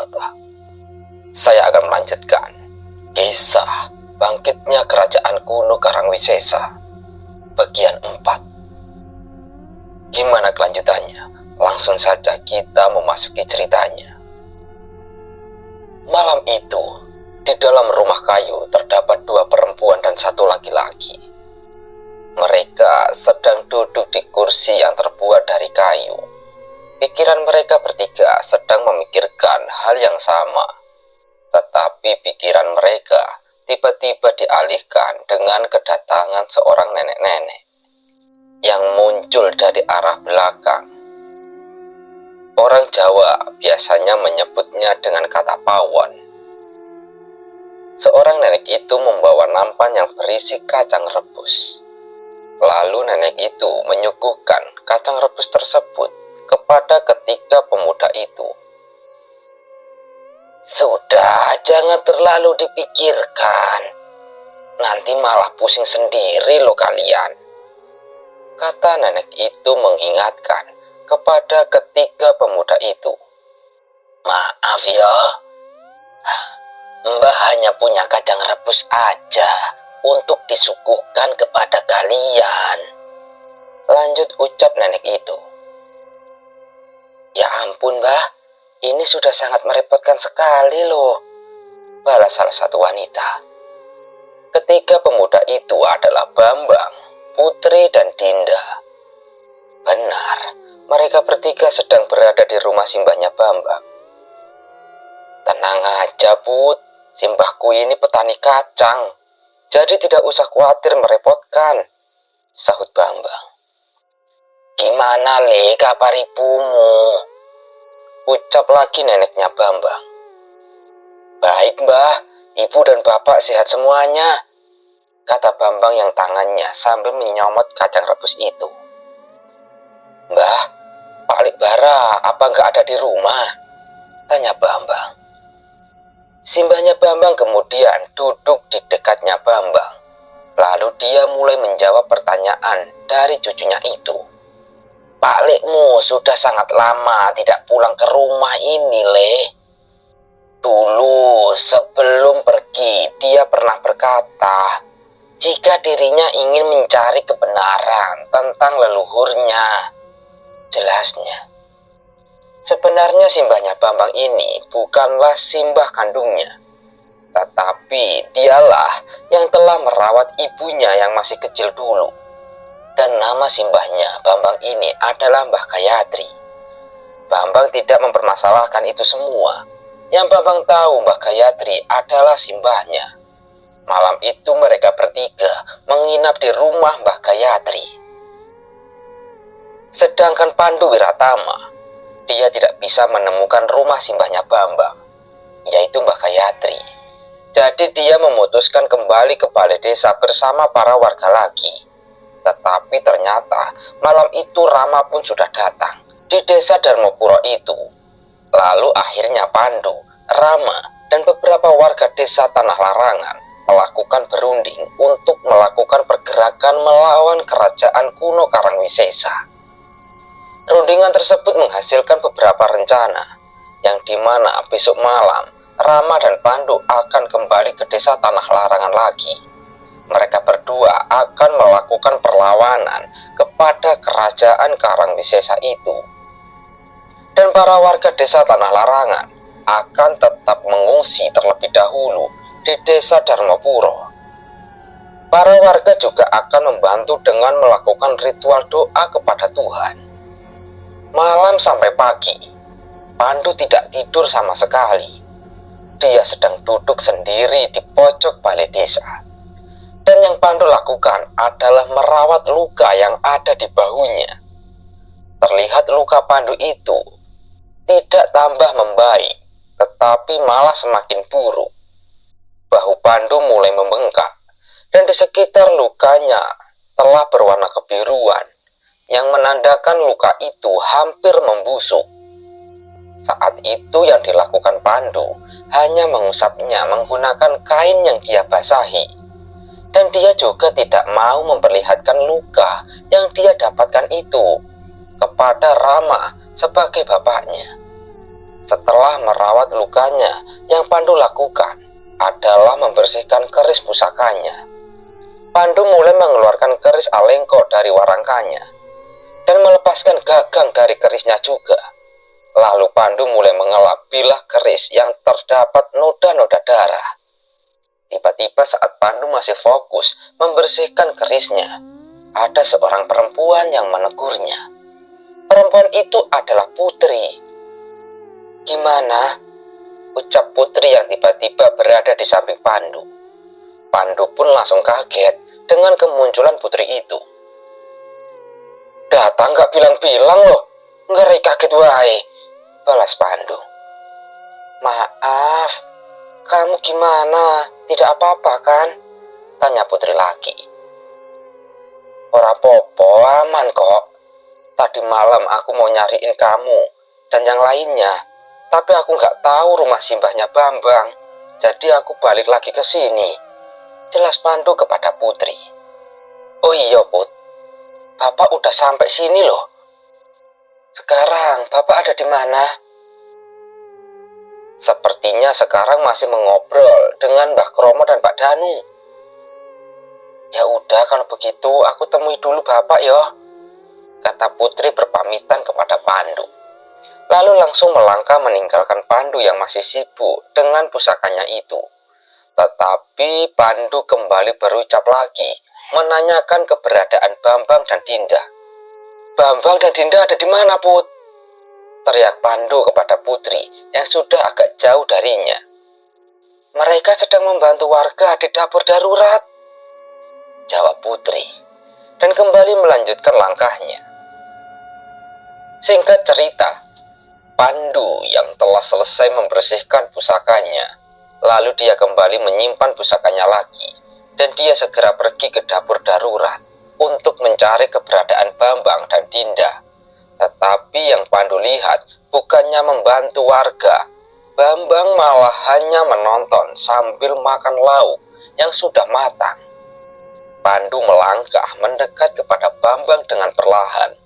Surakarta. Saya akan melanjutkan kisah bangkitnya kerajaan kuno Karangwisesa bagian 4. Gimana kelanjutannya? Langsung saja kita memasuki ceritanya. Malam itu, di dalam rumah kayu terdapat 2 perempuan dan 1 laki-laki. Mereka sedang duduk di kursi yang terbuat dari kayu. Pikiran mereka bertiga sedang memikirkan hal yang sama. Tetapi pikiran mereka tiba-tiba dialihkan dengan kedatangan seorang nenek-nenek yang muncul dari arah belakang. Orang Jawa biasanya menyebutnya dengan kata pawon. Seorang nenek itu membawa nampan yang berisi kacang rebus. Lalu nenek itu menyuguhkan kacang rebus tersebut kepada ketiga pemuda itu. "Sudah, jangan terlalu dipikirkan. Nanti malah pusing sendiri loh kalian," kata nenek itu mengingatkan kepada ketiga pemuda itu. "Maaf ya, Mbah hanya punya kacang rebus aja untuk disuguhkan kepada kalian," lanjut ucap nenek itu. "Ya ampun Mbah, ini sudah sangat merepotkan sekali loh," balas salah satu wanita. Ketiga pemuda itu adalah Bambang, Putri, dan Dinda. Benar, mereka bertiga sedang berada di rumah simbahnya Bambang. "Tenang aja Put, simbahku ini petani kacang, jadi tidak usah khawatir merepotkan," sahut Bambang. "Gimana Le kabar ibumu?" ucap lagi neneknya Bambang. "Baik Mbah, ibu dan bapak sehat semuanya," kata Bambang yang tangannya sambil menyomot kacang rebus itu. "Mbah, Pak Likbara apa nggak ada di rumah?" tanya Bambang. Simbahnya Bambang kemudian duduk di dekatnya Bambang. Lalu dia mulai menjawab pertanyaan dari cucunya itu. "Pak Likmu sudah sangat lama tidak pulang ke rumah ini, Le. Dulu sebelum pergi dia pernah berkata jika dirinya ingin mencari kebenaran tentang leluhurnya," jelasnya. Sebenarnya simbahnya Bambang ini bukanlah simbah kandungnya, tetapi dialah yang telah merawat ibunya yang masih kecil dulu. Dan nama simbahnya Bambang ini adalah Mbah Gayatri. Bambang tidak mempermasalahkan itu semua. Yang Bambang tahu Mbah Gayatri adalah simbahnya. Malam itu mereka bertiga menginap di rumah Mbah Gayatri. Sedangkan Pandu Wiratama, dia tidak bisa menemukan rumah simbahnya Bambang, yaitu Mbah Gayatri. Jadi dia memutuskan kembali ke balai desa bersama para warga lagi. Tetapi ternyata malam itu Rama pun sudah datang di desa Darmopuro itu. Lalu akhirnya Pandu, Rama, dan beberapa warga desa Tanah Larangan melakukan berunding untuk melakukan pergerakan melawan kerajaan kuno Karangwisesa. Rundingan tersebut menghasilkan beberapa rencana, yang dimana besok malam Rama dan Pandu akan kembali ke desa Tanah Larangan lagi. Mereka berdua akan melakukan perlawanan kepada kerajaan Karangwisesa itu. Dan para warga desa Tanah Larangan akan tetap mengungsi terlebih dahulu di desa Darmopuro. Para warga juga akan membantu dengan melakukan ritual doa kepada Tuhan. Malam sampai pagi, Pandu tidak tidur sama sekali. Dia sedang duduk sendiri di pojok balai desa. Dan yang Pandu lakukan adalah merawat luka yang ada di bahunya. Terlihat luka Pandu itu tidak tambah membaik, tetapi malah semakin buruk. Bahu Pandu mulai membengkak, dan di sekitar lukanya telah berwarna kebiruan, yang menandakan luka itu hampir membusuk. Saat itu yang dilakukan Pandu hanya mengusapnya menggunakan kain yang dia basahi. Dan dia juga tidak mau memperlihatkan luka yang dia dapatkan itu kepada Rama sebagai bapaknya. Setelah merawat lukanya, yang Pandu lakukan adalah membersihkan keris pusakanya. Pandu mulai mengeluarkan keris alengko dari warangkanya dan melepaskan gagang dari kerisnya juga. Lalu Pandu mulai mengelap bilah keris yang terdapat noda-noda darah. Tiba-tiba saat Pandu masih fokus membersihkan kerisnya, ada seorang perempuan yang menegurnya. Perempuan itu adalah Putri. "Gimana?" ucap Putri yang tiba-tiba berada di samping Pandu. Pandu pun langsung kaget dengan kemunculan Putri itu. "Datang gak bilang-bilang loh, ngeri kaget wae," balas Pandu. "Maaf, kamu gimana? Tidak apa-apa kan?" tanya Putri lagi. "Ora popo, aman kok. Tadi malam aku mau nyariin kamu dan yang lainnya, tapi aku nggak tahu rumah simbahnya Bambang. Jadi aku balik lagi ke sini," jelas Pandu kepada Putri. "Oh iya Put, Bapak udah sampai sini loh. Sekarang Bapak ada di mana?" "Sepertinya sekarang masih mengobrol dengan Mbah Kromo dan Pak Danu." "Ya udah kalau begitu aku temui dulu Bapak ya," kata Putri berpamitan kepada Pandu. Lalu langsung melangkah meninggalkan Pandu yang masih sibuk dengan pusakanya itu. Tetapi Pandu kembali berucap lagi, menanyakan keberadaan Bambang dan Dinda. "Bambang dan Dinda ada di mana, Put?" teriak Pandu kepada Putri yang sudah agak jauh darinya. "Mereka sedang membantu warga di dapur darurat," jawab Putri, dan kembali melanjutkan langkahnya. Singkat cerita, Pandu yang telah selesai membersihkan pusakanya, lalu dia kembali menyimpan pusakanya lagi, dan dia segera pergi ke dapur darurat untuk mencari keberadaan Bambang dan Dinda. Tetapi yang Pandu lihat bukannya membantu warga, Bambang malah hanya menonton sambil makan lauk yang sudah matang. Pandu melangkah mendekat kepada Bambang dengan perlahan.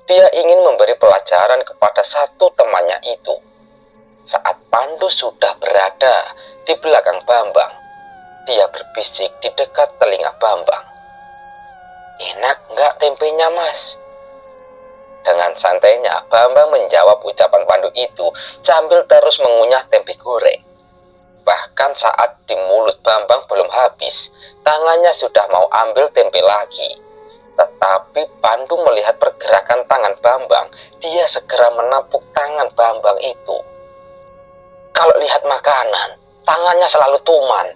Dia ingin memberi pelajaran kepada satu temannya itu. Saat Pandu sudah berada di belakang Bambang, dia berbisik di dekat telinga Bambang. "Enak nggak tempenya, Mas?" Dengan santainya, Bambang menjawab ucapan Pandu itu sambil terus mengunyah tempe goreng. Bahkan saat di mulut Bambang belum habis, tangannya sudah mau ambil tempe lagi. Tetapi Pandu melihat pergerakan tangan Bambang, dia segera menapuk tangan Bambang itu. "Kalau lihat makanan, tangannya selalu tuman.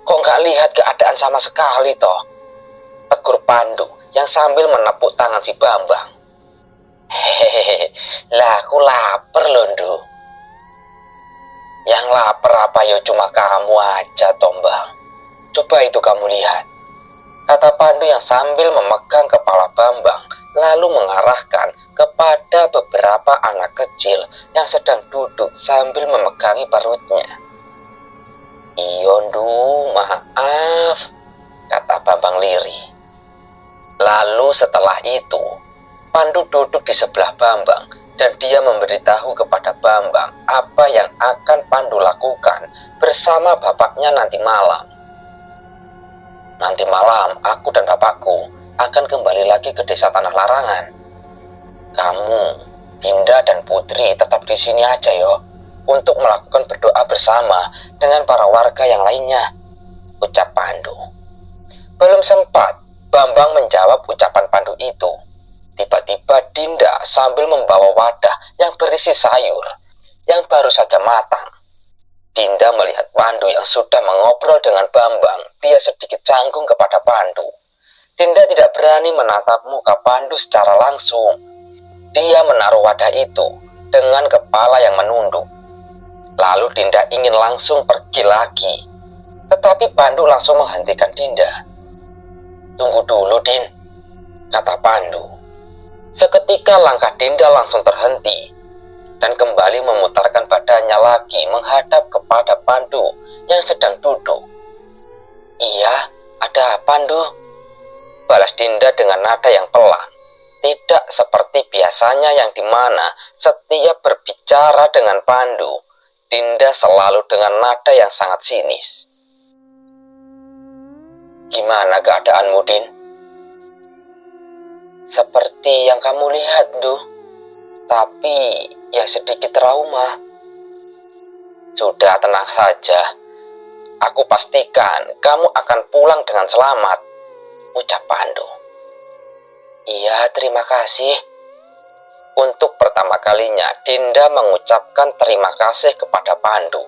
Kok nggak lihat keadaan sama sekali toh?" tegur Pandu yang sambil menepuk tangan si Bambang. "Hehehe, lah aku lapar loh, Ndu." "Yang lapar apa yo cuma kamu aja, Tombang. Coba itu kamu lihat," kata Pandu yang sambil memegang kepala Bambang, lalu mengarahkan kepada beberapa anak kecil yang sedang duduk sambil memegangi perutnya. "Iyo Ndu, maaf," kata Bambang lirih. Lalu setelah itu, Pandu duduk di sebelah Bambang dan dia memberitahu kepada Bambang apa yang akan Pandu lakukan bersama bapaknya nanti malam. "Nanti malam aku dan bapakku akan kembali lagi ke desa Tanah Larangan. Kamu, Dinda dan Putri tetap di sini aja yo, untuk melakukan berdoa bersama dengan para warga yang lainnya," ucap Pandu. Belum sempat Bambang menjawab ucapan Pandu itu, tiba-tiba Dinda sambil membawa wadah yang berisi sayur yang baru saja matang. Dinda melihat Pandu yang sudah mengobrol dengan Bambang. Dia sedikit canggung kepada Pandu. Dinda tidak berani menatap muka Pandu secara langsung. Dia menaruh wadah itu dengan kepala yang menunduk. Lalu Dinda ingin langsung pergi lagi. Tetapi Pandu langsung menghentikan Dinda. "Tunggu dulu, Din," kata Pandu. Seketika langkah Dinda langsung terhenti dan kembali memutarkan badannya lagi menghadap kepada Pandu yang sedang duduk. "Iya, ada apa, Pandu?" balas Dinda dengan nada yang pelan. Tidak seperti biasanya yang dimana setiap berbicara dengan Pandu, Dinda selalu dengan nada yang sangat sinis. "Gimana keadaanmu, Din?" "Seperti yang kamu lihat, Duh. Tapi ya sedikit trauma." "Sudah, tenang saja. Aku pastikan kamu akan pulang dengan selamat," ucap Pandu. "Iya, terima kasih." Untuk pertama kalinya Dinda mengucapkan terima kasih kepada Pandu.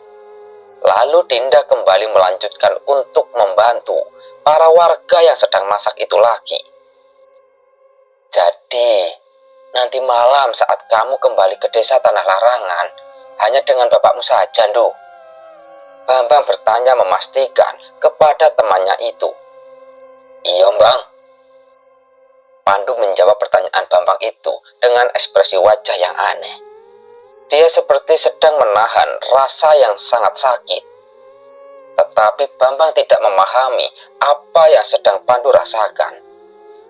Lalu Dinda kembali melanjutkan untuk membantu para warga yang sedang masak itu lagi. "Jadi, nanti malam saat kamu kembali ke desa Tanah Larangan, hanya dengan bapakmu saja, Ndu?" Bambang bertanya memastikan kepada temannya itu. "Iya, Bang." Pandu menjawab pertanyaan Bambang itu dengan ekspresi wajah yang aneh. Dia seperti sedang menahan rasa yang sangat sakit. Tetapi Bambang tidak memahami apa yang sedang Pandu rasakan.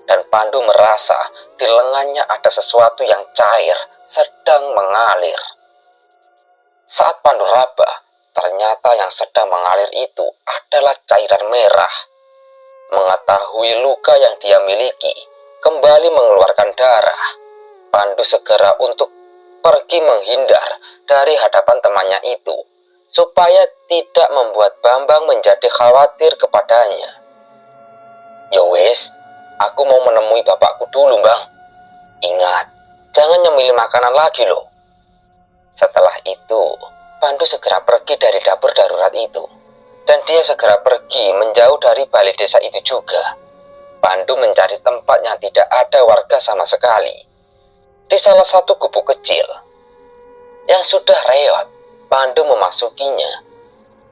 Dan Pandu merasa di lengannya ada sesuatu yang cair sedang mengalir. Saat Pandu raba, ternyata yang sedang mengalir itu adalah cairan merah. Mengetahui luka yang dia miliki kembali mengeluarkan darah, Pandu segera untuk pergi menghindar dari hadapan temannya itu, supaya tidak membuat Bambang menjadi khawatir kepadanya. "Ya wis, aku mau menemui bapakku dulu, Bang. Ingat, jangan nyemil makanan lagi loh." Setelah itu, Pandu segera pergi dari dapur darurat itu, dan dia segera pergi menjauh dari balai desa itu juga. Pandu mencari tempat yang tidak ada warga sama sekali. Di salah satu gubuk kecil yang sudah reot, Pandu memasukinya.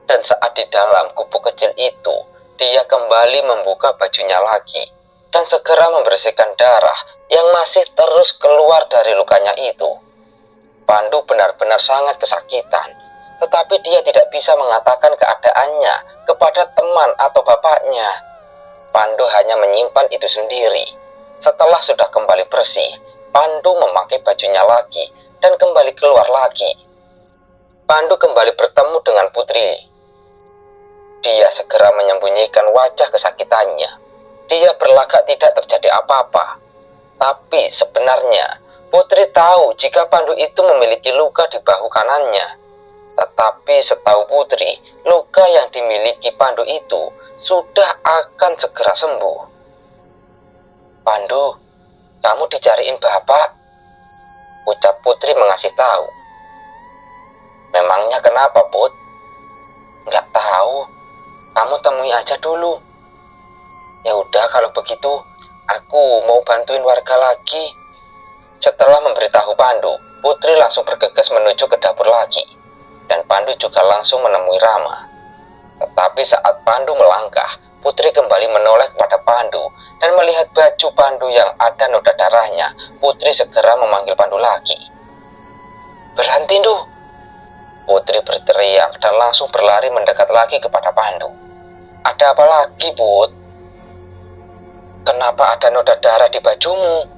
Dan saat di dalam gubuk kecil itu, dia kembali membuka bajunya lagi dan segera membersihkan darah yang masih terus keluar dari lukanya itu. Pandu benar-benar sangat kesakitan, tetapi dia tidak bisa mengatakan keadaannya kepada teman atau bapaknya. Pandu hanya menyimpan itu sendiri. Setelah sudah kembali bersih, Pandu memakai bajunya lagi dan kembali keluar lagi. Pandu kembali bertemu dengan Putri. Dia segera menyembunyikan wajah kesakitannya. Dia berlagak tidak terjadi apa-apa. Tapi sebenarnya Putri tahu jika Pandu itu memiliki luka di bahu kanannya. Tetapi setahu Putri, luka yang dimiliki Pandu itu sudah akan segera sembuh. "Pandu, kamu dicariin bapak," ucap Putri mengasih tahu. "Memangnya kenapa, Put?" "Nggak tahu. Kamu temui aja dulu." "Ya udah kalau begitu, aku mau bantuin warga lagi." Setelah memberitahu Pandu, Putri langsung bergegas menuju ke dapur lagi. Dan Pandu juga langsung menemui Rama. Tetapi saat Pandu melangkah, Putri kembali menoleh kepada Pandu dan melihat baju Pandu yang ada noda darahnya. Putri segera memanggil Pandu lagi. "Berhenti, Ndu!" Putri berteriak dan langsung berlari mendekat lagi kepada Pandu. "Ada apa lagi, Put?" "Kenapa ada noda darah di bajumu?"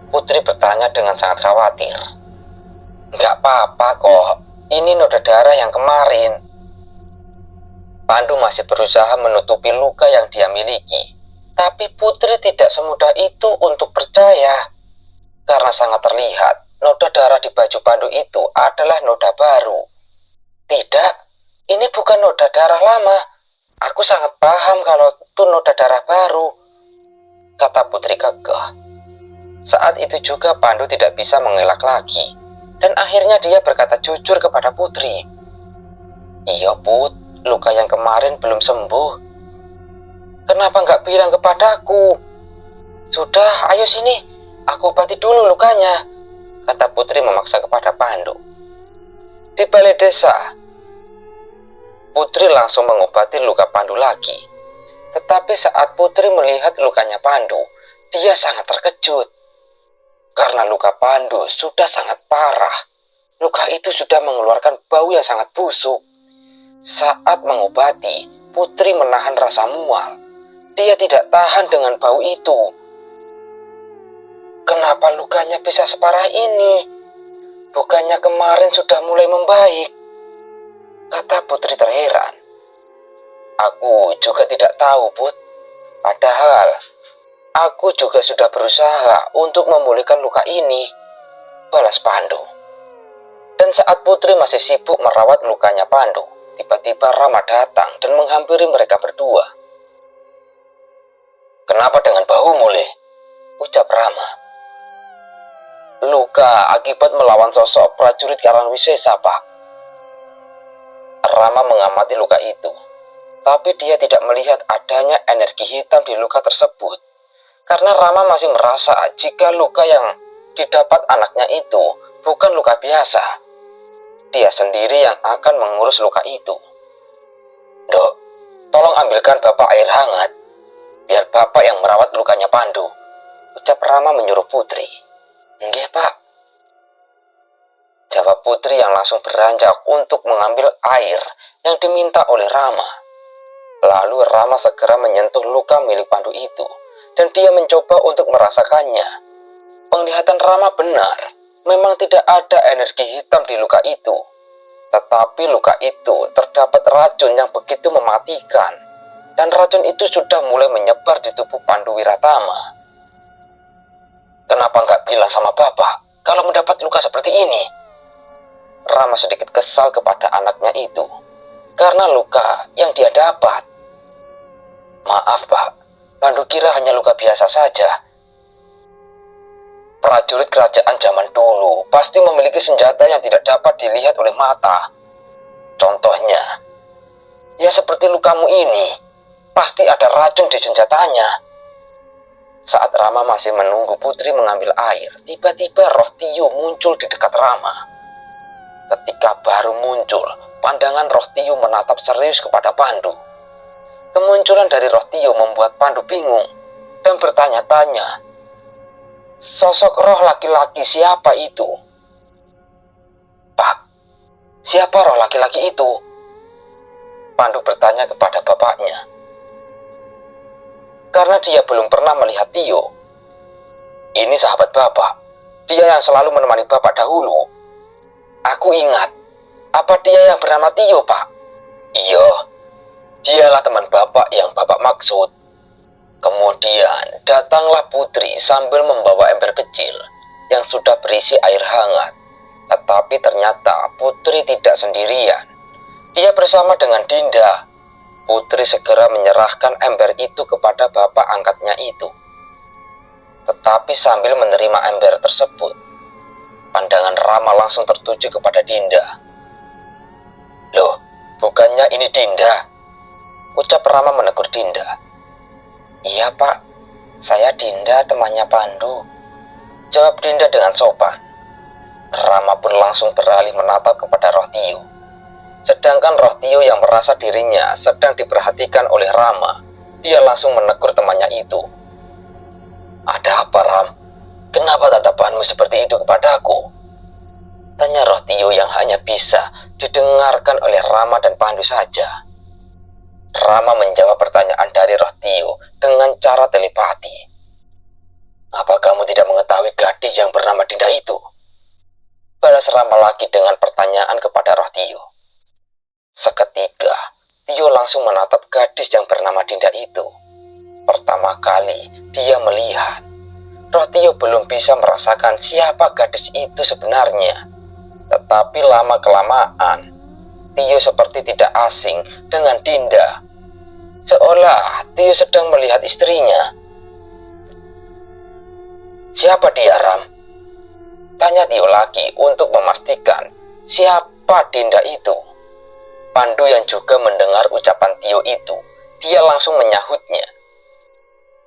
Putri bertanya dengan sangat khawatir. "Nggak apa-apa kok, ini noda darah yang kemarin." Pandu masih berusaha menutupi luka yang dia miliki. Tapi Putri tidak semudah itu untuk percaya. Karena sangat terlihat, noda darah di baju Pandu itu adalah noda baru. "Tidak, ini bukan noda darah lama. Aku sangat paham kalau itu noda darah baru," kata Putri kekeh. Saat itu juga Pandu tidak bisa mengelak lagi. Dan akhirnya dia berkata jujur kepada Putri. "Iya, Put. Luka yang kemarin belum sembuh. Kenapa nggak bilang kepadaku? Sudah, ayo sini, aku obati dulu lukanya," kata Putri memaksa kepada Pandu. Di balai desa, Putri langsung mengobati luka Pandu lagi. Tetapi saat Putri melihat lukanya Pandu, dia sangat terkejut. Karena luka Pandu sudah sangat parah. Luka itu sudah mengeluarkan bau yang sangat busuk. Saat mengobati, Putri menahan rasa mual. Dia tidak tahan dengan bau itu. kenapa lukanya bisa separah ini? Bukannya kemarin sudah mulai membaik, kata Putri terheran. Aku juga tidak tahu, Put. Padahal aku juga sudah berusaha untuk memulihkan luka ini, balas Pandu. Dan saat Putri masih sibuk merawat lukanya Pandu, tiba-tiba Rama datang dan menghampiri mereka berdua. Kenapa dengan bahumu, Le? Ucap Rama. Luka akibat melawan sosok prajurit Karanwisesa, Pak. Rama mengamati luka itu, tapi dia tidak melihat adanya energi hitam di luka tersebut. Karena Rama masih merasa jika luka yang didapat anaknya itu bukan luka biasa. Dia sendiri yang akan mengurus luka itu. Dok, tolong ambilkan Bapak air hangat, biar Bapak yang merawat lukanya Pandu, ucap Rama menyuruh Putri. Nggih, Pak. Jawab Putri yang langsung beranjak untuk mengambil air yang diminta oleh Rama. Lalu Rama segera menyentuh luka milik Pandu itu, dan dia mencoba untuk merasakannya. Penglihatan Rama benar, memang tidak ada energi hitam di luka itu. Tetapi luka itu terdapat racun yang begitu mematikan, dan racun itu sudah mulai menyebar di tubuh Pandu Wiratama. Kenapa nggak bilang sama Bapak kalau mendapat luka seperti ini? Rama sedikit kesal kepada anaknya itu, karena luka yang dia dapat. Maaf, Pak, Pandu kira hanya luka biasa saja. Prajurit kerajaan zaman dulu pasti memiliki senjata yang tidak dapat dilihat oleh mata. Contohnya, ya seperti lukamu ini, pasti ada racun di senjatanya. Saat Rama masih menunggu Putri mengambil air, tiba-tiba roh Tio muncul di dekat Rama. Ketika baru muncul, pandangan roh Tio menatap serius kepada Pandu. Kemunculan dari roh Tio membuat Pandu bingung dan bertanya-tanya, sosok roh laki-laki siapa itu? Pak, siapa roh laki-laki itu? Pandu bertanya kepada bapaknya. Karena dia belum pernah melihat Tio. Ini sahabat Bapak, dia yang selalu menemani Bapak dahulu. Aku ingat, apa dia yang bernama Tio, Pak? Iya, dialah teman Bapak yang Bapak maksud. Kemudian datanglah Putri sambil membawa ember kecil yang sudah berisi air hangat. Tetapi ternyata Putri tidak sendirian. Dia bersama dengan Dinda. Putri segera menyerahkan ember itu kepada bapak angkatnya itu. Tetapi sambil menerima ember tersebut, pandangan Rama langsung tertuju kepada Dinda. Loh, bukannya ini Dinda? Ucap Rama menegur Dinda. Iya, Pak, saya Dinda, temannya Pandu, jawab Dinda dengan sopan. Rama pun langsung beralih menatap kepada roh Tio. Sedangkan roh Tio yang merasa dirinya sedang diperhatikan oleh Rama, dia langsung menegur temannya itu. Ada apa, Ram? Kenapa tatapanmu seperti itu kepadaku? Tanya roh Tio yang hanya bisa didengarkan oleh Rama dan Pandu saja. Rama menjawab pertanyaan dari roh Tio dengan cara telepati. Apa kamu tidak mengetahui gadis yang bernama Dinda itu? Balas Rama lagi dengan pertanyaan kepada roh Tio. Seketika, Tio langsung menatap gadis yang bernama Dinda itu. Pertama kali dia melihat, roh Tio belum bisa merasakan siapa gadis itu sebenarnya. Tetapi lama-kelamaan, Tio seperti tidak asing dengan Dinda. Seolah Tio sedang melihat istrinya. Siapa dia, Ram? Tanya Tio lagi untuk memastikan siapa Dinda itu. Pandu yang juga mendengar ucapan Tio itu, dia langsung menyahutnya.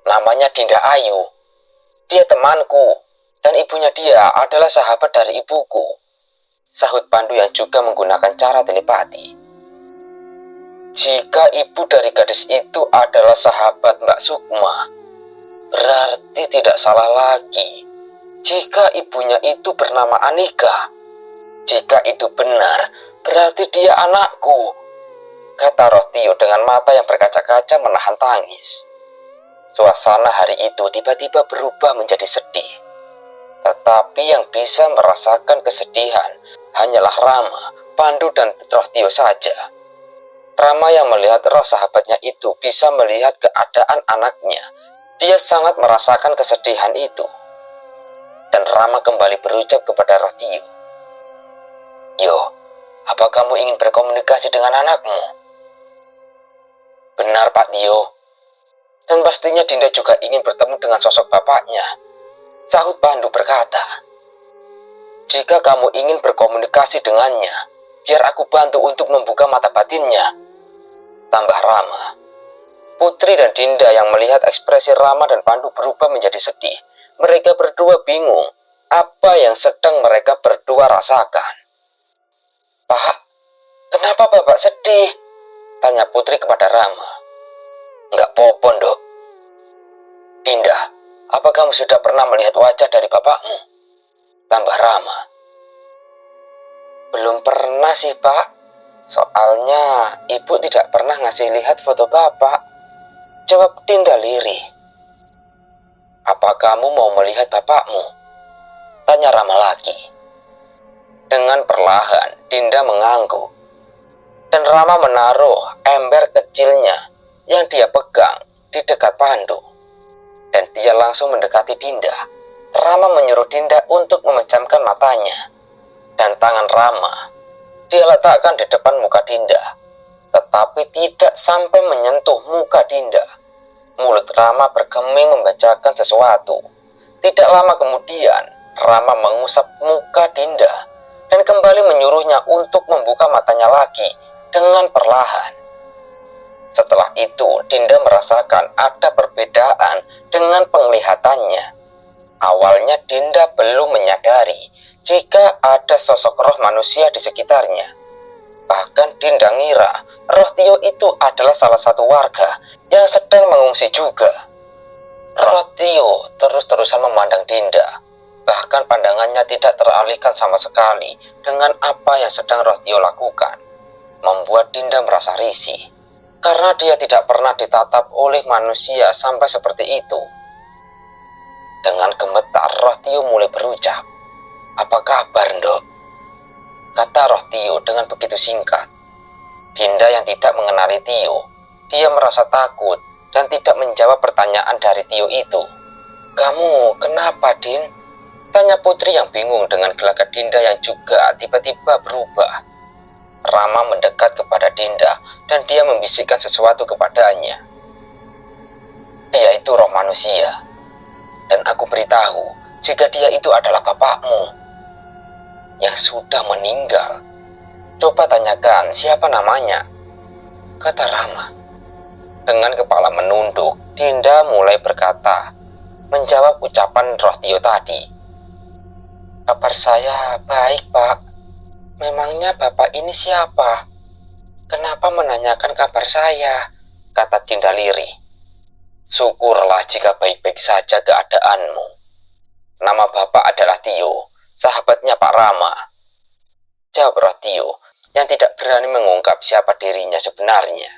Namanya Dinda Ayu. Dia temanku, dan ibunya dia adalah sahabat dari ibuku. Sahut Pandu yang juga menggunakan cara telepati. Jika ibu dari gadis itu adalah sahabat Mbak Sukma, berarti tidak salah lagi jika ibunya itu bernama Anika. Jika itu benar, berarti dia anakku, kata roh Tio dengan mata yang berkaca-kaca menahan tangis. Suasana hari itu tiba-tiba berubah menjadi sedih. Tetapi yang bisa merasakan kesedihan hanyalah Rama, Pandu, dan Roh Tio saja. Rama yang melihat roh sahabatnya itu bisa melihat keadaan anaknya. Dia sangat merasakan kesedihan itu. Dan Rama kembali berucap kepada Roh Tio, "Yo, apa kamu ingin berkomunikasi dengan anakmu?" "Benar, Pak Tio. Dan pastinya Dinda juga ingin bertemu dengan sosok bapaknya," sahut Pandu berkata. "Jika kamu ingin berkomunikasi dengannya, biar aku bantu untuk membuka mata batinnya," tambah Rama. Putri dan Dinda yang melihat ekspresi Rama dan Pandu berubah menjadi sedih. Mereka berdua bingung apa yang sedang mereka berdua rasakan. "Pak, kenapa Bapak sedih?" tanya Putri kepada Rama. "Enggak popon, Dok." "Dinda, apa kamu sudah pernah melihat wajah dari bapakmu?" tambah Rama. "Belum pernah sih, Pak. Soalnya ibu tidak pernah ngasih lihat foto bapak," jawab Dinda lirih. "Apa kamu mau melihat bapakmu?" tanya Rama lagi. Dengan perlahan Dinda mengangguk, dan Rama menaruh ember kecilnya yang dia pegang di dekat Pandu, dan dia langsung mendekati Dinda. Rama menyuruh Dinda untuk memejamkan matanya, dan tangan Rama dia letakkan di depan muka Dinda, tetapi tidak sampai menyentuh muka Dinda. Mulut Rama bergeming membacakan sesuatu. Tidak lama kemudian, Rama mengusap muka Dinda dan kembali menyuruhnya untuk membuka matanya lagi dengan perlahan. Setelah itu, Dinda merasakan ada perbedaan dengan penglihatannya. Awalnya Dinda belum menyadari jika ada sosok roh manusia di sekitarnya. Bahkan Dinda ngira Roh Tio itu adalah salah satu warga yang sedang mengungsi juga. Roh Tio terus-terusan memandang Dinda. Bahkan pandangannya tidak teralihkan sama sekali dengan apa yang sedang Roh Tio lakukan. Membuat Dinda merasa risih, karena dia tidak pernah ditatap oleh manusia sampai seperti itu. Dengan gemetar, Roh Tio mulai berucap, "Apa kabar, Ndok?" kata Roh Tio dengan begitu singkat. Dinda yang tidak mengenali Tio, dia merasa takut dan tidak menjawab pertanyaan dari Tio itu. "Kamu kenapa, Din?" tanya Putri yang bingung dengan gelagat Dinda yang juga tiba-tiba berubah. Rama mendekat kepada Dinda dan dia membisikkan sesuatu kepadanya. "Dia itu roh manusia, dan aku beritahu jika dia itu adalah bapakmu yang sudah meninggal. Coba tanyakan siapa namanya," kata Rama. Dengan kepala menunduk, Dinda mulai berkata, menjawab ucapan Roh Tio tadi. "Kabar saya baik, Pak. Memangnya Bapak ini siapa? Kenapa menanyakan kabar saya?" kata Dinda lirih. "Syukurlah jika baik-baik saja keadaanmu. Nama Bapak adalah Tio, sahabatnya Pak Rama," jawab Roh Tio yang tidak berani mengungkap siapa dirinya sebenarnya.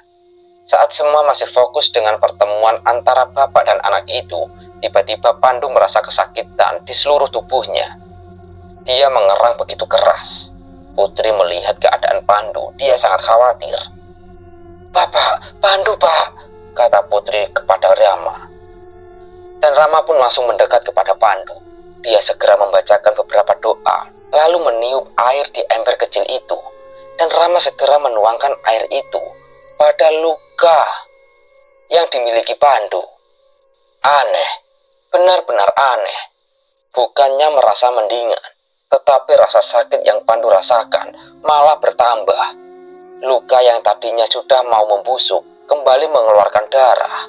Saat semua masih fokus dengan pertemuan antara bapak dan anak itu, tiba-tiba Pandu merasa kesakitan di seluruh tubuhnya. Dia mengerang begitu keras. Putri melihat keadaan Pandu, dia sangat khawatir. "Bapak, Pandu, Pak," kata Putri kepada Rama. Dan Rama pun langsung mendekat kepada Pandu. Dia segera membacakan beberapa doa, lalu meniup air di ember kecil itu. Dan Rama segera menuangkan air itu pada luka yang dimiliki Pandu. Aneh, benar-benar aneh. Bukannya merasa mendingan, tetapi rasa sakit yang Pandu rasakan malah bertambah. Luka yang tadinya sudah mau membusuk kembali mengeluarkan darah.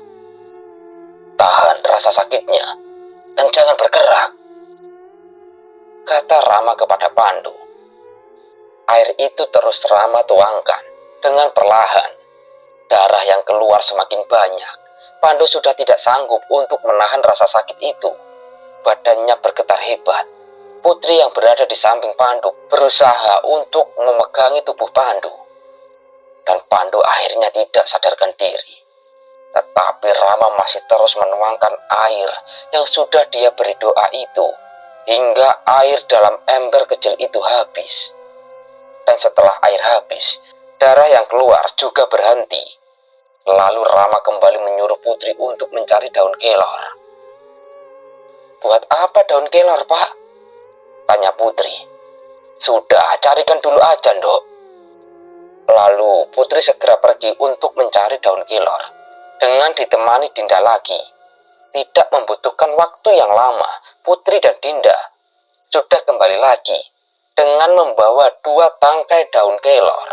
"Tahan rasa sakitnya dan jangan bergerak," kata Rama kepada Pandu. Air itu terus Rama tuangkan dengan perlahan. Darah yang keluar semakin banyak. Pandu sudah tidak sanggup untuk menahan rasa sakit itu. Badannya bergetar hebat. Putri yang berada di samping Pandu berusaha untuk memegangi tubuh Pandu. Dan Pandu akhirnya tidak sadarkan diri. Tetapi Rama masih terus menuangkan air yang sudah dia beri doa itu hingga air dalam ember kecil itu habis. Dan setelah air habis, darah yang keluar juga berhenti. Lalu Rama kembali menyuruh Putri untuk mencari daun kelor. "Buat apa daun kelor, Pak?" tanya Putri. "Sudah, carikan dulu aja, Ndok." Lalu Putri segera pergi untuk mencari daun kelor. Dengan ditemani Dinda lagi. Tidak membutuhkan waktu yang lama, Putri dan Dinda sudah kembali lagi dengan membawa 2 tangkai daun kelor.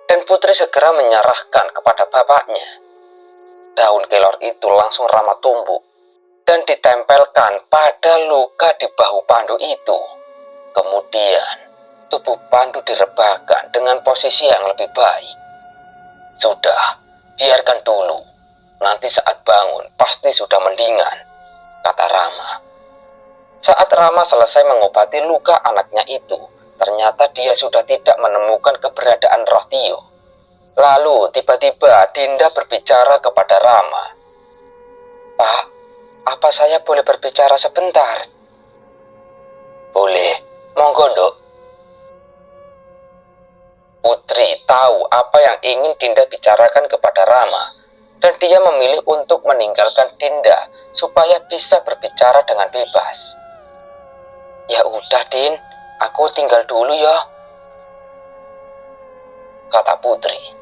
Dan Putri segera menyerahkan kepada bapaknya. Daun kelor itu langsung Rama tumbuk dan ditempelkan pada luka di bahu Pandu itu. Kemudian tubuh Pandu direbahkan dengan posisi yang lebih baik. "Sudah, biarkan dulu. Nanti saat bangun pasti sudah mendingan," kata Rama. Saat Rama selesai mengobati luka anaknya itu, ternyata dia sudah tidak menemukan keberadaan roh Tio. Lalu tiba-tiba Dinda berbicara kepada Rama. "Pak, apa saya boleh berbicara sebentar?" "Boleh, monggo, Ndok." Putri tahu apa yang ingin Dinda bicarakan kepada Rama, dan dia memilih untuk meninggalkan Dinda supaya bisa berbicara dengan bebas. "Ya udah, Din, aku tinggal dulu ya," kata Putri.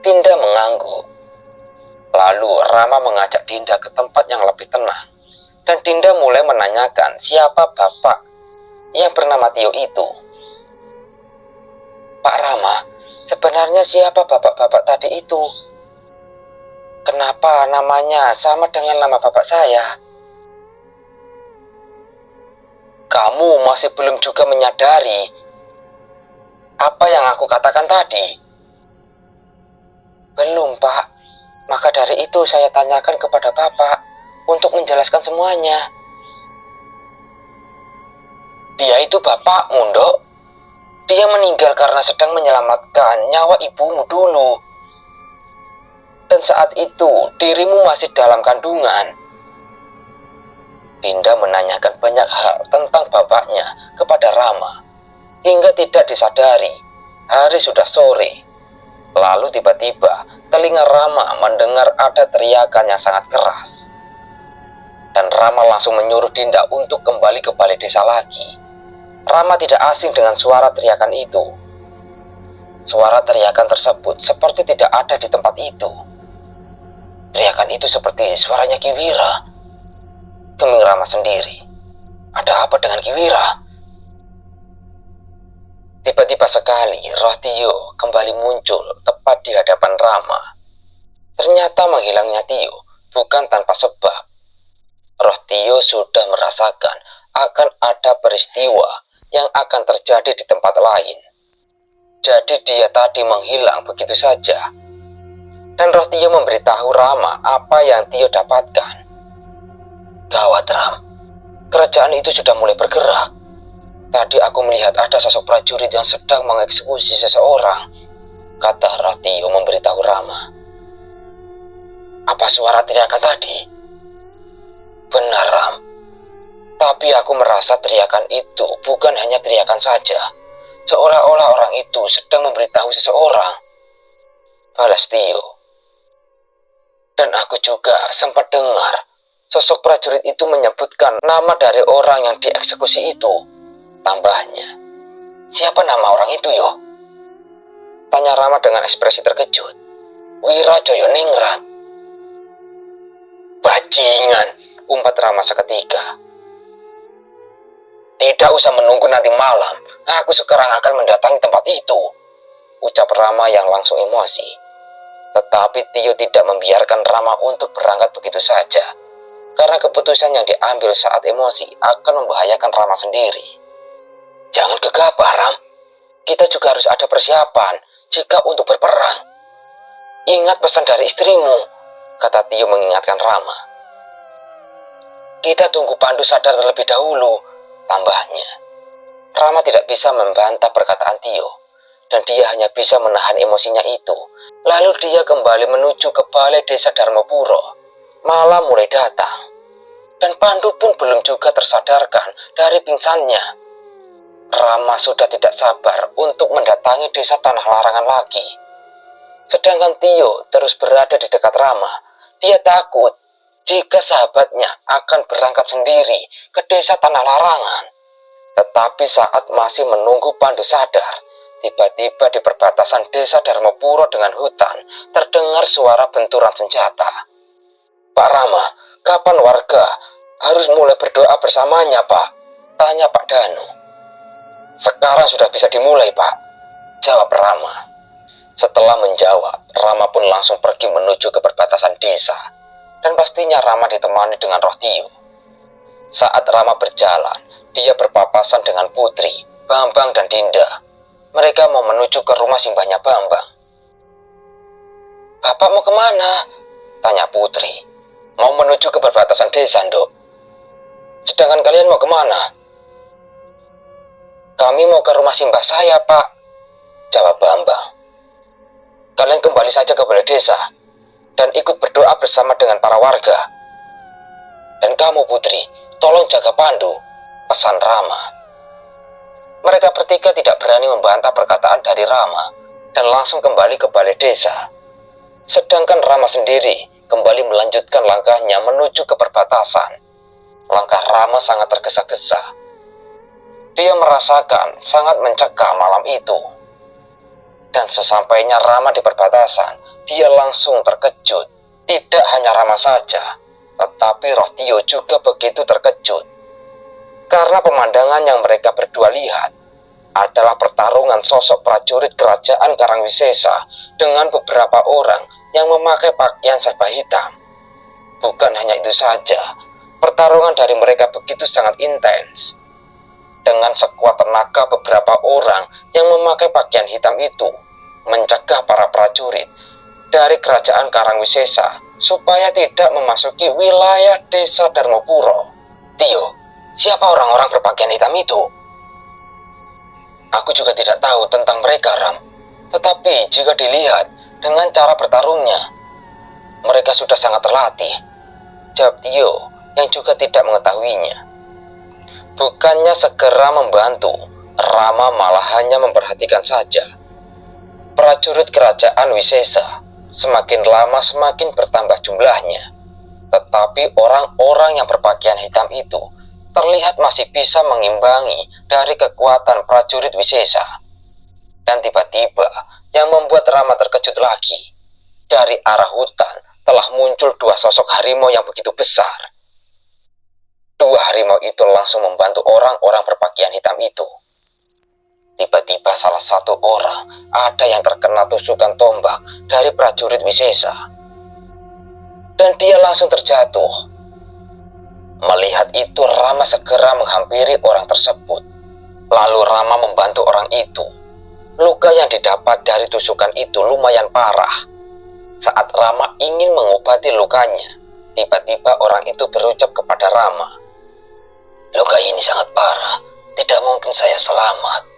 Dinda mengangguk. Lalu Rama mengajak Dinda ke tempat yang lebih tenang, dan Dinda mulai menanyakan siapa bapak yang bernama Tio itu. "Pak Rama, sebenarnya siapa bapak-bapak tadi itu? Kenapa namanya sama dengan nama bapak saya?" "Kamu masih belum juga menyadari apa yang aku katakan tadi?" "Belum, Pak. Maka dari itu saya tanyakan kepada Bapak untuk menjelaskan semuanya." "Dia itu bapakmu, Ndok. Dia meninggal karena sedang menyelamatkan nyawa ibumu dulu. Dan saat itu dirimu masih dalam kandungan." Dinda menanyakan banyak hal tentang bapaknya kepada Rama. Hingga tidak disadari, hari sudah sore. Lalu tiba-tiba telinga Rama mendengar ada teriakan yang sangat keras. Dan Rama langsung menyuruh Dinda untuk kembali ke balai desa lagi. Rama tidak asing dengan suara teriakan itu. Suara teriakan tersebut seperti tidak ada di tempat itu. Teriakan itu seperti suaranya Ki Wira. Geming Rama sendiri. Ada apa dengan Ki Wira? Tiba-tiba sekali roh Tio kembali muncul tepat di hadapan Rama. Ternyata menghilangnya Tio bukan tanpa sebab. Roh Tio sudah merasakan akan ada peristiwa yang akan terjadi di tempat lain. Jadi dia tadi menghilang begitu saja. Dan roh Tio memberitahu Rama apa yang Tio dapatkan. "Gawat, Ram. Kerajaan itu sudah mulai bergerak. Tadi aku melihat ada sosok prajurit yang sedang mengeksekusi seseorang," kata roh Tio memberitahu Rama. "Apa suara teriakan tadi?" "Benar, Ram. Tapi aku merasa teriakan itu bukan hanya teriakan saja. Seolah-olah orang itu sedang memberitahu seseorang," balas Tio. "Dan aku juga sempat dengar sosok prajurit itu menyebutkan nama dari orang yang dieksekusi itu," tambahnya. "Siapa nama orang itu, yo?" tanya Rama dengan ekspresi terkejut. "Wira Joyoningrat." "Bajingan," umpat Rama seketika. "Tidak usah menunggu nanti malam. Aku sekarang akan mendatangi tempat itu," ucap Rama yang langsung emosi. Tetapi Tio tidak membiarkan Rama untuk berangkat begitu saja. Karena keputusan yang diambil saat emosi akan membahayakan Rama sendiri. "Jangan gegabah, Ram. Kita juga harus ada persiapan jika untuk berperang. Ingat pesan dari istrimu," kata Tio mengingatkan Rama. "Kita tunggu Pandu sadar terlebih dahulu," tambahnya. Rama tidak bisa membantah perkataan Tio, dan dia hanya bisa menahan emosinya itu. Lalu dia kembali menuju ke balai desa Dharmapuro. Malam mulai datang, dan Pandu pun belum juga tersadarkan dari pingsannya. Rama sudah tidak sabar untuk mendatangi desa Tanah Larangan lagi. Sedangkan Tio terus berada di dekat Rama. Dia takut jika sahabatnya akan berangkat sendiri ke desa Tanah Larangan. Tetapi saat masih menunggu Pandu sadar, tiba-tiba di perbatasan desa Darmapuro dengan hutan terdengar suara benturan senjata. "Pak Rama, kapan warga harus mulai berdoa bersamanya, Pak?" tanya Pak Danu. "Sekarang sudah bisa dimulai, Pak," jawab Rama. Setelah menjawab, Rama pun langsung pergi menuju ke perbatasan desa. Dan pastinya Rama ditemani dengan roh Tio. Saat Rama berjalan, dia berpapasan dengan Putri, Bambang, dan Dinda. Mereka mau menuju ke rumah simbahnya Bambang. "Bapak mau kemana?" tanya Putri. "Mau menuju ke perbatasan desa, Nduk." "Sedangkan kalian mau kemana?" "Kami mau ke rumah simbah saya, Pak," jawab Bambang. "Kalian kembali saja ke balai desa dan ikut berdoa bersama dengan para warga. Dan kamu, Putri, tolong jaga Pandu," pesan Rama. Mereka bertiga tidak berani membantah perkataan dari Rama dan langsung kembali ke balai desa. Sedangkan Rama sendiri kembali melanjutkan langkahnya menuju ke perbatasan. Langkah Rama sangat tergesa-gesa. Dia merasakan sangat mencekam malam itu. Dan sesampainya Rama di perbatasan, dia langsung terkejut. Tidak hanya Rama saja, tetapi roh Tio juga begitu terkejut. Karena pemandangan yang mereka berdua lihat adalah pertarungan sosok prajurit kerajaan Karangwisesa dengan beberapa orang yang memakai pakaian serba hitam. Bukan hanya itu saja, pertarungan dari mereka begitu sangat intens. Dengan sekuat tenaga beberapa orang yang memakai pakaian hitam itu mencegah para prajurit dari kerajaan Karangwisesa supaya tidak memasuki wilayah desa Darmapuro. "Tio, siapa orang-orang berpakaian hitam itu?" "Aku juga tidak tahu tentang mereka, Ram. Tetapi jika dilihat dengan cara bertarungnya, mereka sudah sangat terlatih," jawab Tio yang juga tidak mengetahuinya. Bukannya segera membantu, Rama malah hanya memperhatikan saja. Prajurit kerajaan Wisesa semakin lama semakin bertambah jumlahnya. Tetapi orang-orang yang berpakaian hitam itu terlihat masih bisa mengimbangi dari kekuatan prajurit Wisesa. Dan tiba-tiba yang membuat Rama terkejut lagi. Dari arah hutan telah muncul dua sosok harimau yang begitu besar. Dua harimau itu langsung membantu orang-orang berpakaian hitam itu. Tiba-tiba salah satu orang ada yang terkena tusukan tombak dari prajurit Wisesa. Dan dia langsung terjatuh. Melihat itu, Rama segera menghampiri orang tersebut. Lalu Rama membantu orang itu. Luka yang didapat dari tusukan itu lumayan parah. Saat Rama ingin mengobati lukanya, tiba-tiba orang itu berucap kepada Rama, "Luka ini sangat parah, tidak mungkin saya selamat."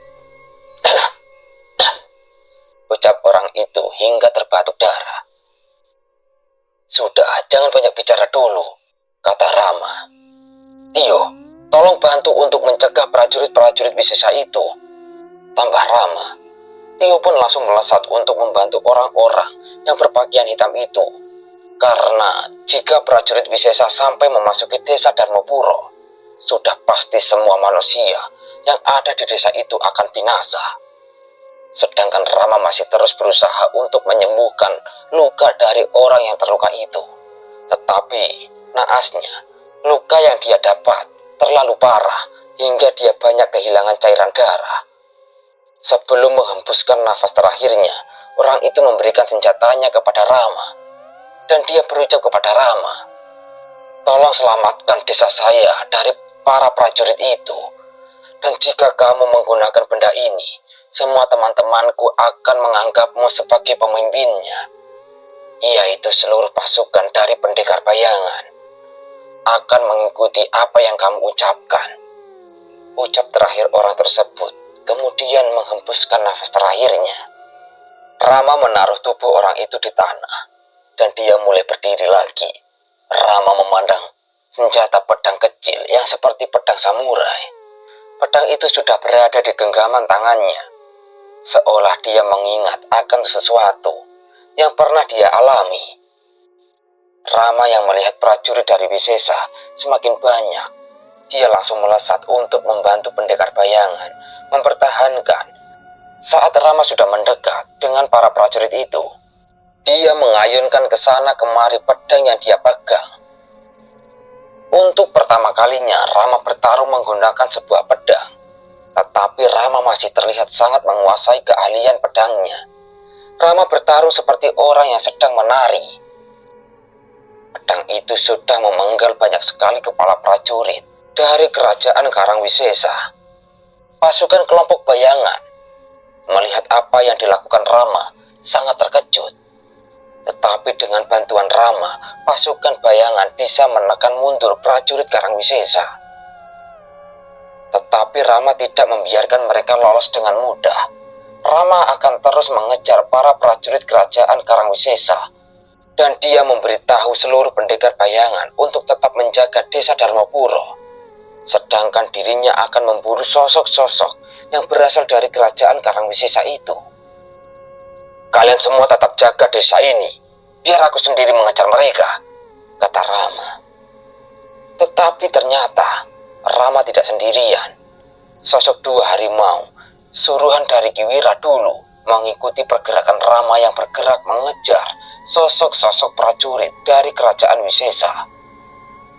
Ucap orang itu hingga terbatuk darah. "Sudah, jangan banyak bicara dulu," kata Rama. "Tio, tolong bantu untuk mencegah prajurit-prajurit Wisesa itu," tambah Rama. Tio pun langsung melesat untuk membantu orang-orang yang berpakaian hitam itu. Karena jika prajurit Wisesa sampai memasuki desa Darmapuro, sudah pasti semua manusia yang ada di desa itu akan binasa. Sedangkan Rama masih terus berusaha untuk menyembuhkan luka dari orang yang terluka itu. Tetapi naasnya, luka yang dia dapat terlalu parah hingga dia banyak kehilangan cairan darah. Sebelum menghembuskan nafas terakhirnya, orang itu memberikan senjatanya kepada Rama. Dan dia berucap kepada Rama, "Tolong selamatkan desa saya dari para prajurit itu. Dan jika kamu menggunakan benda ini, semua teman-temanku akan menganggapmu sebagai pemimpinnya, yaitu seluruh pasukan dari pendekar bayangan akan mengikuti apa yang kamu ucapkan." Ucap terakhir orang tersebut kemudian menghembuskan nafas terakhirnya. Rama menaruh tubuh orang itu di tanah dan dia mulai berdiri lagi. Rama memandang senjata pedang kecil yang seperti pedang samurai. Pedang itu sudah berada di genggaman tangannya, seolah dia mengingat akan sesuatu yang pernah dia alami. Rama yang melihat prajurit dari Wisesa semakin banyak, dia langsung melesat untuk membantu pendekar bayangan mempertahankan. Saat Rama sudah mendekat dengan para prajurit itu, dia mengayunkan ke sana kemari pedang yang dia pegang. Untuk pertama kalinya Rama bertarung menggunakan sebuah pedang, tetapi Rama masih terlihat sangat menguasai keahlian pedangnya. Rama bertarung seperti orang yang sedang menari. Pedang itu sudah memenggal banyak sekali kepala prajurit dari kerajaan Karangwisesa. Pasukan kelompok bayangan melihat apa yang dilakukan Rama sangat terkejut. Tetapi dengan bantuan Rama, pasukan bayangan bisa menekan mundur prajurit Karangwisesa. Tetapi Rama tidak membiarkan mereka lolos dengan mudah. Rama akan terus mengejar para prajurit kerajaan Karangwisesa, dan dia memberitahu seluruh pendekar bayangan untuk tetap menjaga desa Dharmapuro, sedangkan dirinya akan memburu sosok-sosok yang berasal dari kerajaan Karangwisesa itu. Kalian semua tetap jaga desa ini, biar aku sendiri mengejar mereka, kata Rama. Tetapi ternyata Rama tidak sendirian. Sosok dua harimau, suruhan dari Kiwira dulu, mengikuti pergerakan Rama yang bergerak mengejar sosok-sosok prajurit dari kerajaan Wisesa.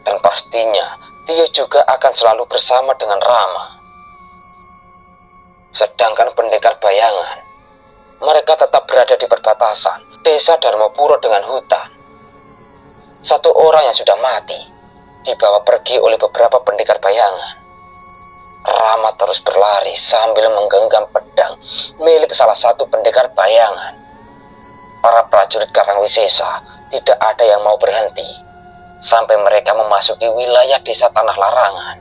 Dan pastinya Tio juga akan selalu bersama dengan Rama. Sedangkan pendekar bayangan, mereka tetap berada di perbatasan desa Dharmapuro dengan hutan. Satu orang yang sudah mati dibawa pergi oleh beberapa pendekar bayangan. Rama terus berlari sambil menggenggam pedang milik salah satu pendekar bayangan. Para prajurit Karangwisesa tidak ada yang mau berhenti sampai mereka memasuki wilayah desa Tanah Larangan.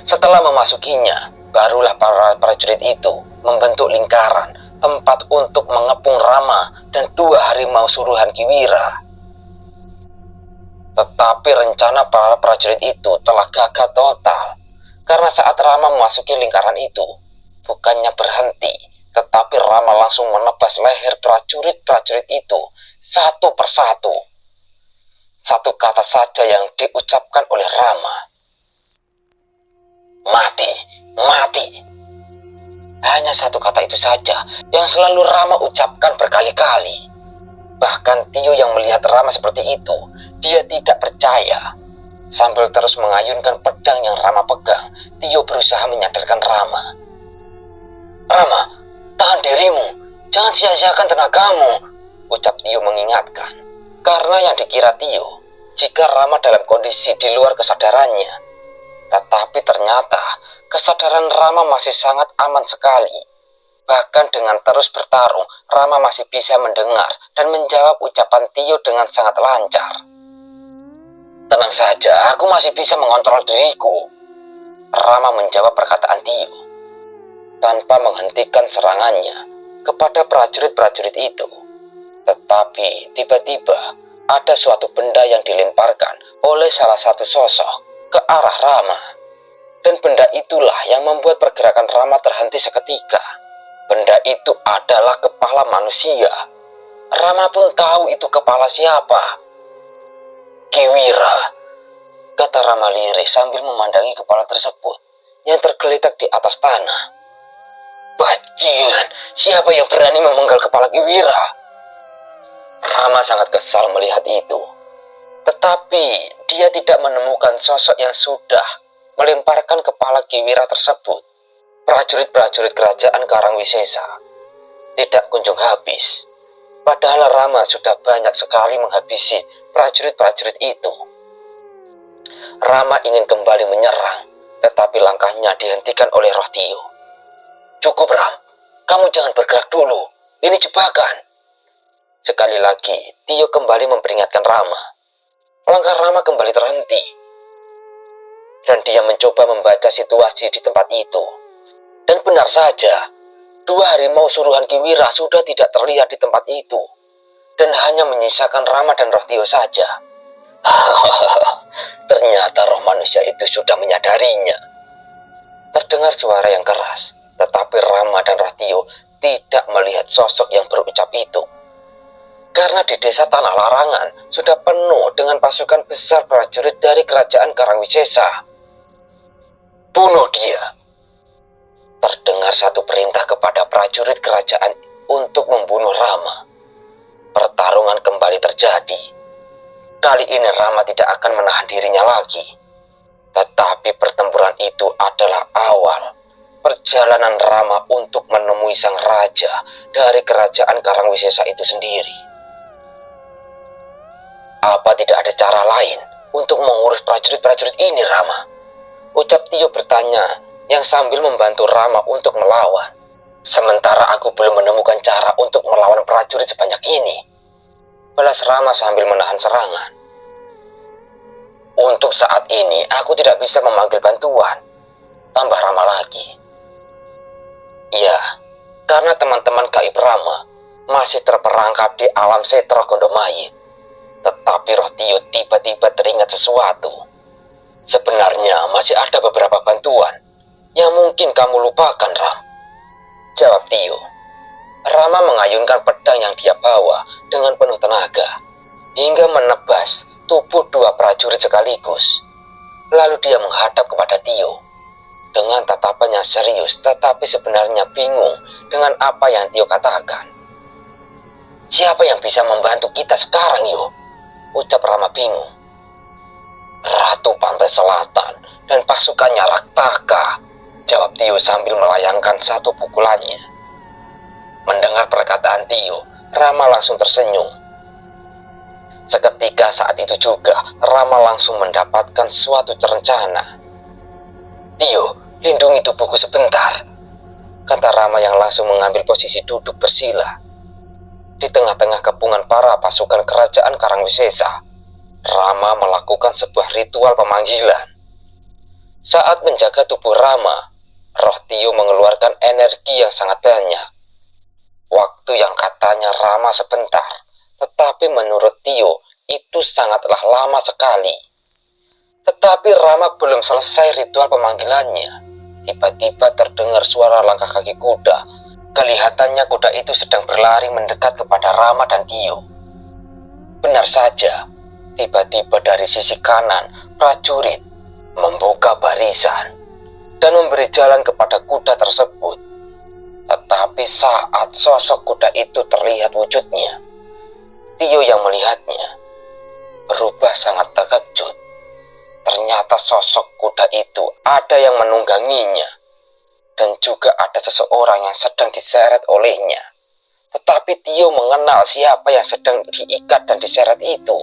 Setelah memasukinya, barulah para prajurit itu membentuk lingkaran tempat untuk mengepung Rama dan dua harimau suruhan Kiwira. Tetapi rencana para prajurit itu telah gagal total, karena saat Rama memasuki lingkaran itu, bukannya berhenti, tetapi Rama langsung menebas leher prajurit-prajurit itu satu persatu. Satu kata saja yang diucapkan oleh Rama. Mati, mati. Hanya satu kata itu saja yang selalu Rama ucapkan berkali-kali. Bahkan Tio yang melihat Rama seperti itu, dia tidak percaya. Sambil terus mengayunkan pedang yang Rama pegang, Tio berusaha menyadarkan Rama. Rama, tahan dirimu, jangan sia-siakan tenagamu, ucap Tio mengingatkan. Karena yang dikira Tio, jika Rama dalam kondisi di luar kesadarannya. Tetapi ternyata kesadaran Rama masih sangat aman sekali. Bahkan dengan terus bertarung, Rama masih bisa mendengar dan menjawab ucapan Tio dengan sangat lancar. Tenang saja, aku masih bisa mengontrol diriku, Rama menjawab perkataan Tio. Tanpa menghentikan serangannya kepada prajurit-prajurit itu. Tetapi tiba-tiba ada suatu benda yang dilemparkan oleh salah satu sosok ke arah Rama. Dan benda itulah yang membuat pergerakan Rama terhenti seketika. Benda itu adalah kepala manusia. Rama pun tahu itu kepala siapa. Kiwira, kata Rama lirih sambil memandangi kepala tersebut yang tergeletak di atas tanah. Bajingan, siapa yang berani memenggal kepala Kiwira? Rama sangat kesal melihat itu. Tetapi dia tidak menemukan sosok yang sudah melemparkan kepala Kiwira tersebut. Prajurit-prajurit kerajaan Karangwisesa tidak kunjung habis. Padahal Rama sudah banyak sekali menghabisi prajurit-prajurit itu. Rama ingin kembali menyerang, tetapi langkahnya dihentikan oleh roh Tio. Cukup Ram, kamu jangan bergerak dulu, ini jebakan. Sekali lagi Tio kembali memperingatkan Rama. Langkah Rama kembali terhenti. Dan dia mencoba membaca situasi di tempat itu. Dan benar saja, dua harimau suruhan Kiwira sudah tidak terlihat di tempat itu. Dan hanya menyisakan Rama dan roh Tio saja. Ternyata roh manusia itu sudah menyadarinya. Terdengar suara yang keras, tetapi Rama dan Ratio tidak melihat sosok yang berucap itu. Karena di desa Tanah Larangan sudah penuh dengan pasukan besar prajurit dari kerajaan Karangwisesa. Bunuh dia. Terdengar satu perintah kepada prajurit kerajaan untuk membunuh Rama. Pertarungan kembali terjadi. Kali ini Rama tidak akan menahan dirinya lagi. Tetapi pertempuran itu adalah awal perjalanan Rama untuk menemui sang raja dari kerajaan Karangwisesa itu sendiri. Apa tidak ada cara lain untuk mengurus prajurit-prajurit ini, Rama? Ucap Tio bertanya yang sambil membantu Rama untuk melawan. Sementara aku belum menemukan cara untuk melawan prajurit sebanyak ini. Balas Rama sambil menahan serangan. Untuk saat ini aku tidak bisa memanggil bantuan, tambah Rama lagi. Ya, karena teman-teman gaib Rama masih terperangkap di alam Setra Gondomayit. Tetapi roh Tio tiba-tiba teringat sesuatu. Sebenarnya masih ada beberapa bantuan yang mungkin kamu lupakan, Ram. Jawab Tio. Rama mengayunkan pedang yang dia bawa dengan penuh tenaga hingga menebas tubuh dua prajurit sekaligus. Lalu dia menghadap kepada Tio dengan tatapannya serius, tetapi sebenarnya bingung dengan apa yang Tio katakan. Siapa yang bisa membantu kita sekarang, yo? Ucap Rama bingung. Ratu Pantai Selatan dan pasukannya Raktaka, jawab Tio sambil melayangkan satu pukulannya. Mendengar perkataan Tio, Rama langsung tersenyum. Seketika saat itu juga, Rama langsung mendapatkan suatu rencana. Tio, lindungi tubuhku sebentar, kata Rama yang langsung mengambil posisi duduk bersila. Di tengah-tengah kepungan para pasukan kerajaan Karangwisesa, Rama melakukan sebuah ritual pemanggilan. Saat menjaga tubuh Rama, roh Tio mengeluarkan energi yang sangat banyak. Waktu yang katanya Rama sebentar, tetapi menurut Tio itu sangatlah lama sekali. Tetapi Rama belum selesai ritual pemanggilannya. Tiba-tiba terdengar suara langkah kaki kuda. Kelihatannya kuda itu sedang berlari mendekat kepada Rama dan Tio. Benar saja, tiba-tiba dari sisi kanan prajurit membuka barisan dan memberi jalan kepada kuda tersebut. Tetapi saat sosok kuda itu terlihat wujudnya, Tio yang melihatnya berubah sangat terkejut. Ternyata sosok kuda itu ada yang menungganginya, dan juga ada seseorang yang sedang diseret olehnya. Tetapi Tio mengenal siapa yang sedang diikat dan diseret itu.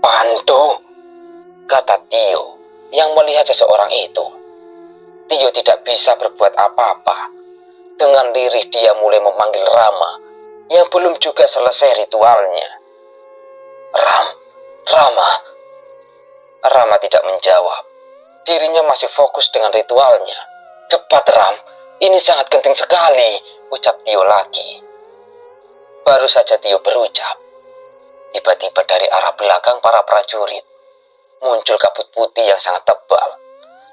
Pandu, kata Tio yang melihat seseorang itu. Tio tidak bisa berbuat apa-apa. Dengan lirih dia mulai memanggil Rama yang belum juga selesai ritualnya. Rama. Rama tidak menjawab. Dirinya masih fokus dengan ritualnya. Cepat, Ram, ini sangat penting sekali, ucap Tio lagi. Baru saja Tio berucap, tiba-tiba dari arah belakang para prajurit muncul kabut putih yang sangat tebal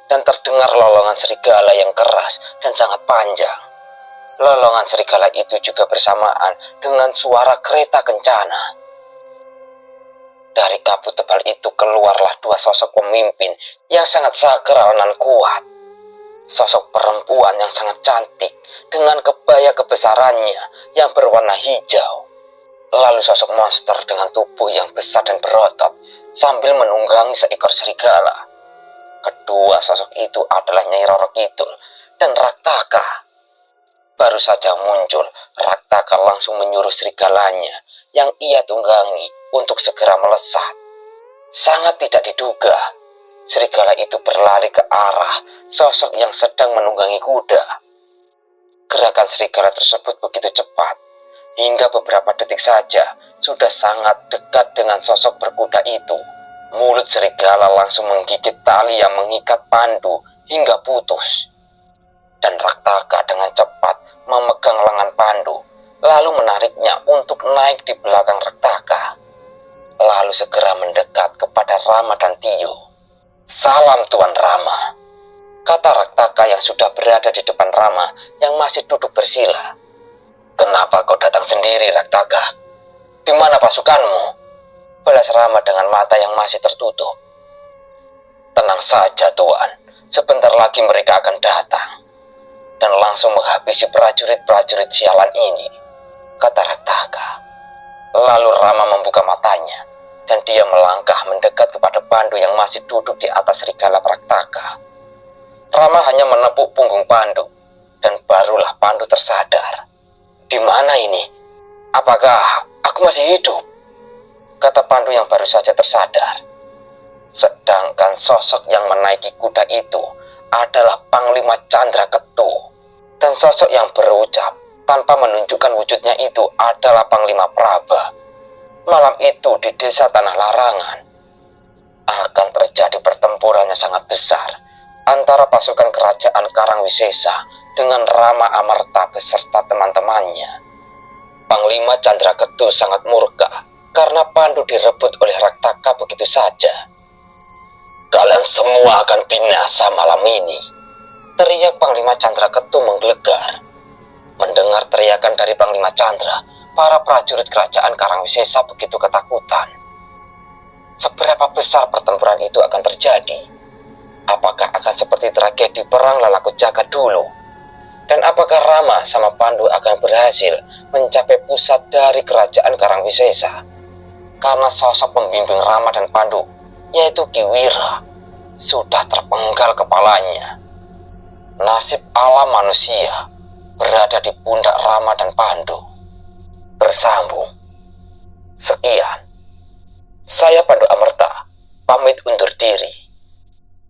dan terdengar lolongan serigala yang keras dan sangat panjang. Lolongan serigala itu juga bersamaan dengan suara kereta kencana. Dari kabut tebal itu keluarlah dua sosok pemimpin yang sangat sakral dan kuat. Sosok perempuan yang sangat cantik dengan kebaya kebesarannya yang berwarna hijau. Lalu sosok monster dengan tubuh yang besar dan berotot sambil menunggangi seekor serigala. Kedua sosok itu adalah Nyai Roro Kidul dan Raktaka. Baru saja muncul, Raktaka langsung menyuruh serigalanya yang ia tunggangi untuk segera melesat. Sangat tidak diduga, serigala itu berlari ke arah sosok yang sedang menunggangi kuda. Gerakan serigala tersebut begitu cepat, hingga beberapa detik saja sudah sangat dekat dengan sosok berkuda itu. Mulut serigala langsung menggigit tali yang mengikat Pandu hingga putus. Dan Raktaka dengan cepat memegang lengan Pandu, lalu menariknya untuk naik di belakang Raktaka. Lalu lalu segera mendekat kepada Rama dan Tio. "Salam Tuan Rama," kata Raktaka yang sudah berada di depan Rama yang masih duduk bersila. "Kenapa kau datang sendiri, Raktaka? Di mana pasukanmu?" balas Rama dengan mata yang masih tertutup. "Tenang saja Tuan, sebentar lagi mereka akan datang dan langsung menghabisi prajurit-prajurit sialan ini," kata Raktaka. Lalu Rama membuka matanya dan dia melangkah mendekat kepada Pandu yang masih duduk di atas serigala Raktaka. Rama hanya menepuk punggung Pandu dan barulah Pandu tersadar. "Di mana ini? Apakah aku masih hidup?" kata Pandu yang baru saja tersadar. Sedangkan sosok yang menaiki kuda itu adalah Panglima Candraketu, dan sosok yang berucap tanpa menunjukkan wujudnya itu adalah Panglima Praba. Malam itu di desa Tanah Larangan akan terjadi pertempuran yang sangat besar antara pasukan kerajaan Karangwisesa dengan Rama Amarta beserta teman-temannya. Panglima Candraketu sangat murka karena Pandu direbut oleh Raktaka begitu saja. "Kalian semua akan binasa malam ini," teriak Panglima Candraketu menggelegar. Mendengar teriakan dari Panglima Candra, para prajurit kerajaan Karangwisesa begitu ketakutan. Seberapa besar pertempuran itu akan terjadi? Apakah akan seperti tragedi perang Lalaku Jagat dulu? Dan apakah Rama sama Pandu akan berhasil mencapai pusat dari kerajaan Karangwisesa? Karena sosok pembimbing Rama dan Pandu, yaitu Ki Wira, sudah terpenggal kepalanya. Nasib alam manusia berada di pundak Rama dan Pandu. Bersambung. Sekian. Saya Pandu Amerta, pamit undur diri.